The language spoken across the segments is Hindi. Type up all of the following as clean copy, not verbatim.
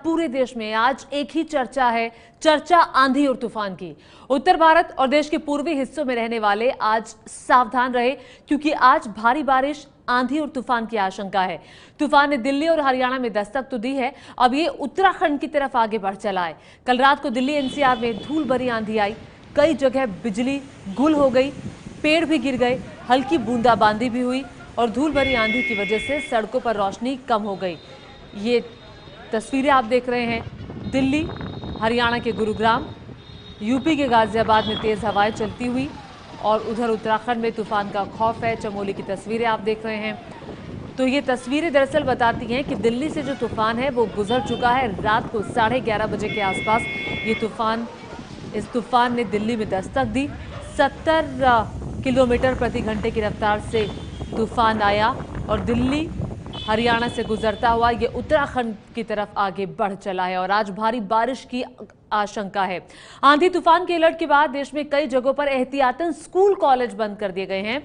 पूरे देश में आज एक ही चर्चा है, चर्चा आंधी और तूफान की। उत्तर भारत और देश के पूर्वी हिस्सों में रहने वाले आज सावधान रहे, क्योंकि आज भारी बारिश, आंधी और तूफान की आशंका है। तूफान ने दिल्ली और हरियाणा में दस्तक तो दी है, अब ये उत्तराखंड की तरफ आगे बढ़ चला है। कल रात को दिल्ली एनसीआर में धूल भरी आंधी आई, कई जगह बिजली गुल हो गई, पेड़ भी गिर गए, हल्की बूंदाबांदी भी हुई और धूल भरी आंधी की वजह से सड़कों पर रोशनी कम हो गई। ये तस्वीरें आप देख रहे हैं दिल्ली, हरियाणा के गुरुग्राम, यूपी के गाजियाबाद में तेज हवाएं चलती हुई और उधर उत्तराखंड में तूफान का खौफ है। चमोली की तस्वीरें आप देख रहे हैं। तो ये तस्वीरें दरअसल बताती हैं कि दिल्ली से जो तूफान है वो गुजर चुका है। रात को 11:30 बजे के आसपास इस तूफान ने दिल्ली में दस्तक दी। 70 किलोमीटर प्रति घंटे की रफ्तार से तूफान आया और दिल्ली हरियाणा से गुजरता हुआ ये उत्तराखंड की तरफ आगे बढ़ चला है और आज भारी बारिश की आशंका है। आंधी तूफान के अलर्ट के बाद देश में कई जगहों पर एहतियातन स्कूल कॉलेज बंद कर दिए गए हैं।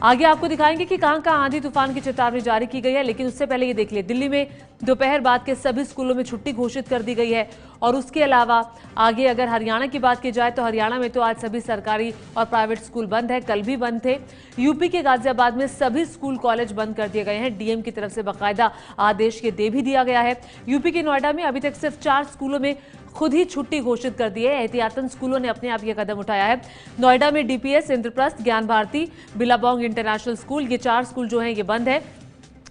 आगे आपको दिखाएंगे कि कहां-कहां आंधी तूफान की चेतावनी जारी की गई है, लेकिन उससे पहले ये देख लिए दिल्ली में दोपहर बाद के सभी स्कूलों में छुट्टी घोषित कर दी गई है। और उसके अलावा आगे अगर हरियाणा की बात की जाए तो हरियाणा में तो आज सभी सरकारी और प्राइवेट स्कूल बंद है, कल भी बंद थे। यूपी के गाजियाबाद में सभी स्कूल कॉलेज बंद कर दिए गए हैं, डीएम की तरफ से बाकायदा आदेश ये दे भी दिया गया है। यूपी के नोएडा में अभी तक सिर्फ 4 स्कूलों में खुद ही छुट्टी घोषित कर दी है। एहतियातन स्कूलों ने अपने आप ये कदम उठाया है। नोएडा में डीपीएस, इंद्रप्रस्थ, ज्ञान भारती, बिलाबोंग इंटरनेशनल स्कूल, ये 4 स्कूल जो हैं ये बंद है।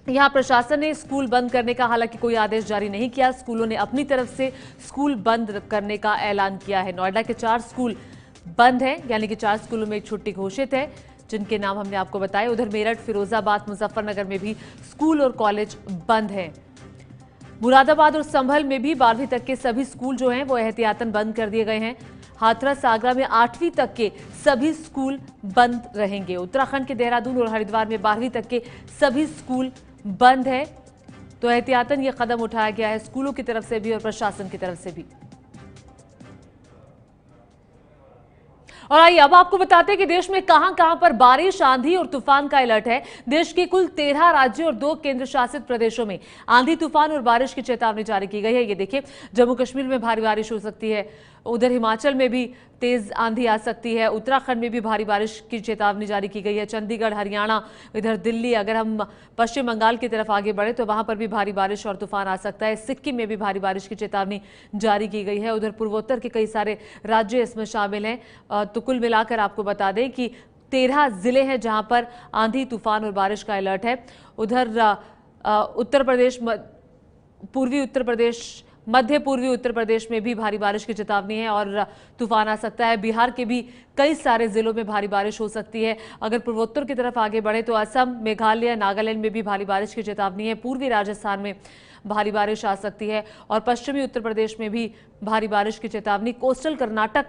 यहां प्रशासन ने स्कूल बंद करने का हालांकि कोई आदेश जारी नहीं किया, स्कूलों ने अपनी तरफ से स्कूल बंद करने का ऐलान किया है। नोएडा के 4 स्कूल बंद हैं, यानी कि 4 स्कूलों में छुट्टी घोषित है, जिनके नाम हमने आपको बताए। उधर मेरठ, फिरोजाबाद, मुजफ्फरनगर में भी स्कूल और कॉलेज बंद हैं। मुरादाबाद और संभल में भी 12वीं तक के सभी स्कूल जो हैं वो एहतियातन बंद कर दिए गए हैं। हाथरस, आगरा में 8वीं तक के सभी स्कूल बंद रहेंगे। उत्तराखंड के देहरादून और हरिद्वार में 12वीं तक के सभी स्कूल बंद है। तो एहतियातन ये कदम उठाया गया है स्कूलों की तरफ से भी और प्रशासन की तरफ से भी। और आइए अब आपको बताते हैं कि देश में कहां-कहां पर बारिश, आंधी और तूफान का अलर्ट है। देश के कुल 13 राज्यों और 2 केंद्र शासित प्रदेशों में आंधी, तूफान और बारिश की चेतावनी जारी की गई है। ये देखिए, जम्मू कश्मीर में भारी बारिश हो सकती है, उधर हिमाचल में भी तेज आंधी आ सकती है, उत्तराखंड में भी भारी बारिश की चेतावनी जारी की गई है, चंडीगढ़, हरियाणा, इधर दिल्ली, अगर हम पश्चिम बंगाल की तरफ आगे बढ़े तो वहां पर भी भारी बारिश और तूफान आ सकता है। सिक्किम में भी भारी बारिश की चेतावनी जारी की गई है। उधर पूर्वोत्तर के कई सारे राज्य इसमें शामिल हैं। तो कुल मिलाकर आपको बता दें कि 13 जिले हैं जहां पर आंधी, तूफान और बारिश का अलर्ट है। उधर उत्तर प्रदेश, पूर्वी उत्तर प्रदेश, मध्य पूर्वी उत्तर प्रदेश में भी भारी बारिश की चेतावनी है और तूफान आ सकता है। बिहार के भी कई सारे जिलों में भारी बारिश हो सकती है। अगर पूर्वोत्तर की तरफ आगे बढ़े तो असम, मेघालय, नागालैंड में भी भारी बारिश की चेतावनी है। पूर्वी राजस्थान में भारी बारिश आ सकती है और पश्चिमी उत्तर प्रदेश में भी भारी बारिश की चेतावनी। कोस्टल कर्नाटक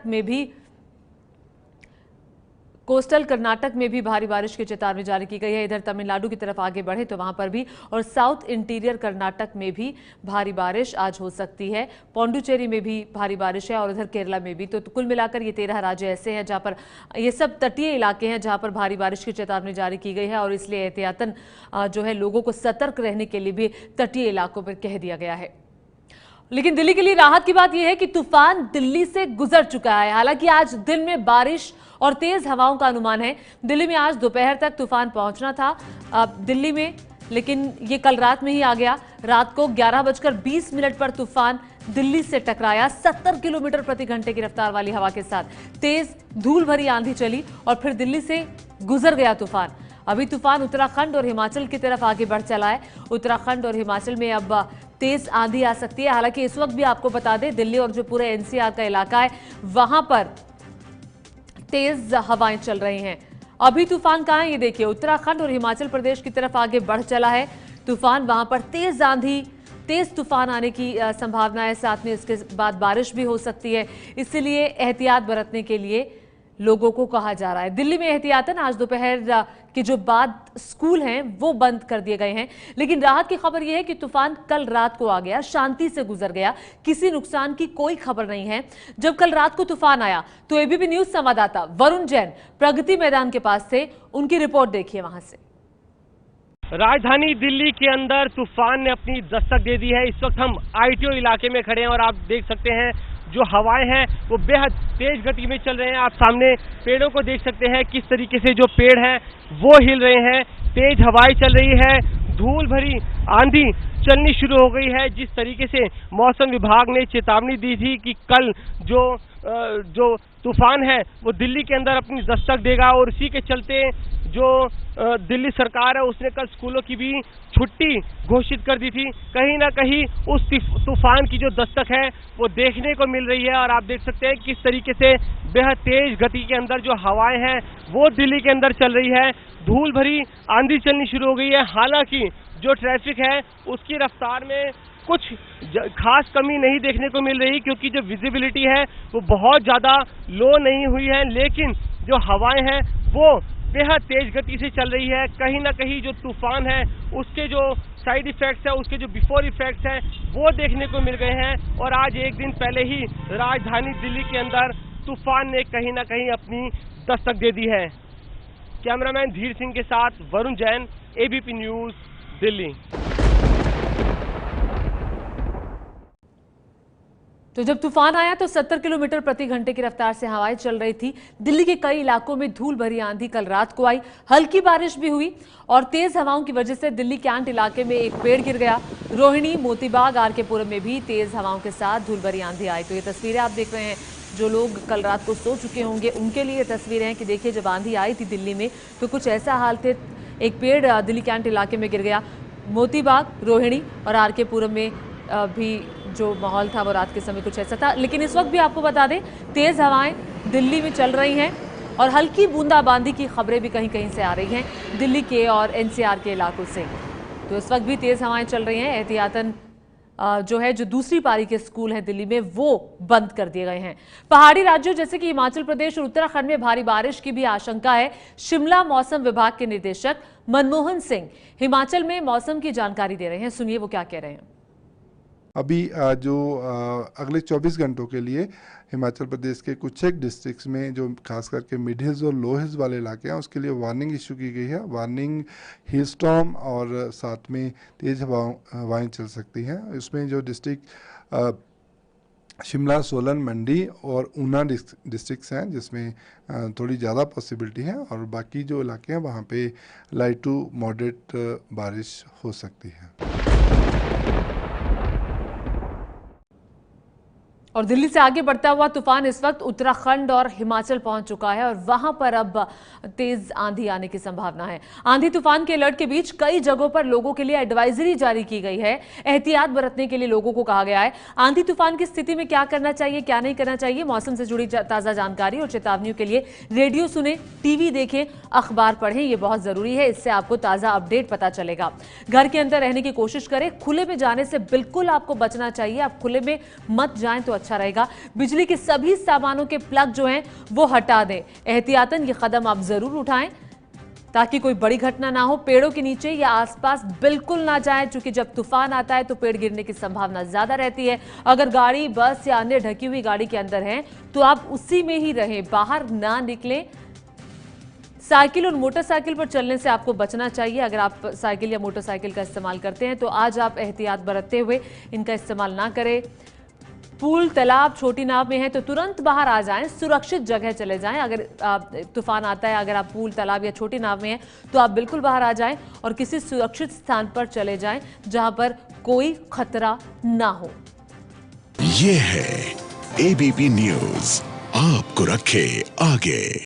में भी भारी बारिश की चेतावनी जारी की गई है। इधर तमिलनाडु की तरफ आगे बढ़े तो वहां पर भी, और साउथ इंटीरियर कर्नाटक में भी भारी बारिश आज हो सकती है। पौंडुचेरी में भी भारी बारिश है और उधर केरला में भी। तो कुल मिलाकर ये 13 राज्य ऐसे हैं जहां पर, ये सब तटीय इलाके हैं जहां पर भारी बारिश की चेतावनी जारी की गई है और इसलिए एहतियातन जो है लोगों को सतर्क रहने के लिए भी तटीय इलाकों पर कह दिया गया है। लेकिन दिल्ली के लिए राहत की बात यह है कि तूफान दिल्ली से गुजर चुका है। हालांकि आज दिन में बारिश और तेज हवाओं का अनुमान है। दिल्ली में आज दोपहर तक तूफान पहुंचना था दिल्ली में, लेकिन ये कल रात में ही आ गया। रात को 11:20 पर तूफान दिल्ली से टकराया। 70 किलोमीटर प्रति घंटे की रफ्तार वाली हवा के साथ तेज धूल भरी आंधी चली और फिर दिल्ली से गुजर गया तूफान। अभी तूफान उत्तराखंड और हिमाचल की तरफ आगे बढ़ चला है। उत्तराखंड और हिमाचल में अब तेज आंधी आ सकती है। हालांकि इस वक्त भी आपको बता दें, दिल्ली और जो पूरे एनसीआर का इलाका है वहां पर तेज हवाएं चल रही हैं। अभी तूफान कहां है ये देखिए, उत्तराखंड और हिमाचल प्रदेश की तरफ आगे बढ़ चला है तूफान। वहां पर तेज आंधी, तेज तूफान आने की संभावना है, साथ में इसके बाद बारिश भी हो सकती है। इसलिए एहतियात बरतने के लिए लोगों को कहा जा रहा है। दिल्ली में एहतियातन आज दोपहर के जो बाद स्कूल हैं वो बंद कर दिए गए हैं। लेकिन राहत की खबर यह है कि तूफान कल रात को आ गया, शांति से गुजर गया, किसी नुकसान की कोई खबर नहीं है। जब कल रात को तूफान आया तो एबीपी न्यूज संवाददाता वरुण जैन प्रगति मैदान के पास थे, उनकी रिपोर्ट देखिए वहां से। राजधानी दिल्ली के अंदर तूफान ने अपनी दस्तक दे दी है। इस वक्त हम आईटीओ इलाके में खड़े हैं और आप देख सकते हैं जो हवाएं हैं वो बेहद तेज गति में चल रहे हैं। आप सामने पेड़ों को देख सकते हैं किस तरीके से जो पेड़ हैं वो हिल रहे हैं, तेज हवाएं चल रही है, धूल भरी आंधी चलनी शुरू हो गई है। जिस तरीके से मौसम विभाग ने चेतावनी दी थी कि कल जो तूफान है वो दिल्ली के अंदर अपनी दस्तक देगा और इसी के चलते जो दिल्ली सरकार है उसने कल स्कूलों की भी छुट्टी घोषित कर दी थी। कहीं ना कहीं उस तूफान की जो दस्तक है वो देखने को मिल रही है और आप देख सकते हैं किस तरीके से बेहद तेज गति के अंदर जो हवाएं हैं वो दिल्ली के अंदर चल रही है। धूल भरी आंधी चलनी शुरू हो गई है। हालांकि जो ट्रैफिक है उसकी रफ्तार में कुछ खास कमी नहीं देखने को मिल रही क्योंकि जो विजिबिलिटी है वो बहुत ज़्यादा लो नहीं हुई है, लेकिन जो हवाएं हैं वो बेहद तेज गति से चल रही है। कहीं ना कहीं जो तूफान है उसके जो साइड इफेक्ट्स है, उसके जो बिफोर इफेक्ट्स हैं वो देखने को मिल गए हैं। और आज एक दिन पहले ही राजधानी दिल्ली के अंदर तूफान ने कहीं ना कहीं अपनी दस्तक दे दी है। कैमरामैन धीर सिंह के साथ वरुण जैन, एबीपी न्यूज़, दिल्ली। तो जब तूफान आया तो 70 किलोमीटर प्रति घंटे की रफ्तार से हवाएं चल रही थी। दिल्ली के कई इलाकों में धूल भरी आंधी कल रात को आई, हल्की बारिश भी हुई और तेज हवाओं की वजह से दिल्ली कैंट इलाके में एक पेड़ गिर गया। रोहिणी, मोतीबाग, आरकेपुरम में भी तेज हवाओं के साथ धूल भरी आंधी आई। तो ये तस्वीरें आप देख रहे हैं, जो लोग कल रात को सो चुके होंगे उनके लिए ये तस्वीरें हैं कि देखिए जब आंधी आई थी दिल्ली में तो कुछ ऐसा हाल थे। एक पेड़ दिल्ली कैंट इलाके में गिर गया। मोतीबाग, रोहिणी और आरकेपुरम में भी जो माहौल था वो रात के समय कुछ ऐसा था। लेकिन इस वक्त भी आपको बता दें तेज हवाएं दिल्ली में चल रही हैं और हल्की बूंदाबांदी की खबरें भी कहीं कहीं से आ रही हैं दिल्ली के और एनसीआर के इलाकों से। तो इस वक्त भी तेज हवाएं चल रही हैं। एहतियातन जो दूसरी पारी के स्कूल हैं दिल्ली में वो बंद कर दिए गए हैं। पहाड़ी राज्यों जैसे कि हिमाचल प्रदेश और उत्तराखंड में भारी बारिश की भी आशंका है। शिमला मौसम विभाग के निदेशक मनमोहन सिंह हिमाचल में मौसम की जानकारी दे रहे हैं। सुनिए वो क्या कह रहे हैं। अभी जो अगले 24 घंटों के लिए हिमाचल प्रदेश के कुछ एक डिस्ट्रिक्ट्स में जो खास करके मिड हिल्स और लो हिल्स वाले इलाके हैं उसके लिए वार्निंग इशू की गई है। वार्निंग हिल स्टॉर्म और साथ में तेज़ हवाएं चल सकती हैं। इसमें जो डिस्ट्रिक्ट शिमला, सोलन, मंडी और ऊना डिस्ट्रिक्ट्स हैं जिसमें थोड़ी ज़्यादा पॉसिबिलिटी है और बाकी जो इलाके हैं वहाँ पे लाइट टू मॉडरेट बारिश हो सकती है। और दिल्ली से आगे बढ़ता हुआ तूफान इस वक्त उत्तराखंड और हिमाचल पहुंच चुका है और वहां पर अब तेज आंधी आने की संभावना है। आंधी तूफान के अलर्ट के बीच कई जगहों पर लोगों के लिए एडवाइजरी जारी की गई है। एहतियात बरतने के लिए लोगों को कहा गया है। आंधी तूफान की स्थिति में क्या करना चाहिए, क्या नहीं करना चाहिए, मौसम से जुड़ी ताजा जानकारी और चेतावनियों के लिए रेडियो सुने, टीवी देखें, अखबार पढ़ें, ये बहुत जरूरी है। इससे आपको ताजा अपडेट पता चलेगा। घर के अंदर रहने की कोशिश करें। खुले में जाने से बिल्कुल आपको बचना चाहिए। आप खुले में मत जाएं तो अच्छा रहेगा। बिजली के सभी सामानों के प्लग जो हैं वो हटा दें। एहतियातन ये कदम आप जरूर उठाएं ताकि कोई बड़ी घटना ना हो। पेड़ों के नीचे या आसपास बिल्कुल ना जाएं, क्योंकि जब तूफान आता है तो पेड़ गिरने की संभावना ज्यादा रहती है। अगर गाड़ी, बस या अन्य ढकी हुई गाड़ी के अंदर हैं तो आप उसी में ही रहें, बाहर ना निकलें। साइकिल और मोटरसाइकिल पर चलने से आपको बचना चाहिए। अगर आप साइकिल या मोटरसाइकिल का इस्तेमाल करते हैं तो आज आप एहतियात बरतते हुए इनका इस्तेमाल ना करें। पूल, तालाब, छोटी नाव में है तो तुरंत बाहर आ जाएं, सुरक्षित जगह चले जाएं। अगर तूफान आता है, अगर आप पूल, तालाब या छोटी नाव में हैं तो आप बिल्कुल बाहर आ जाएं और किसी सुरक्षित स्थान पर चले जाएं जहां पर कोई खतरा ना हो। ये है एबीपी न्यूज़, आपको रखे आगे।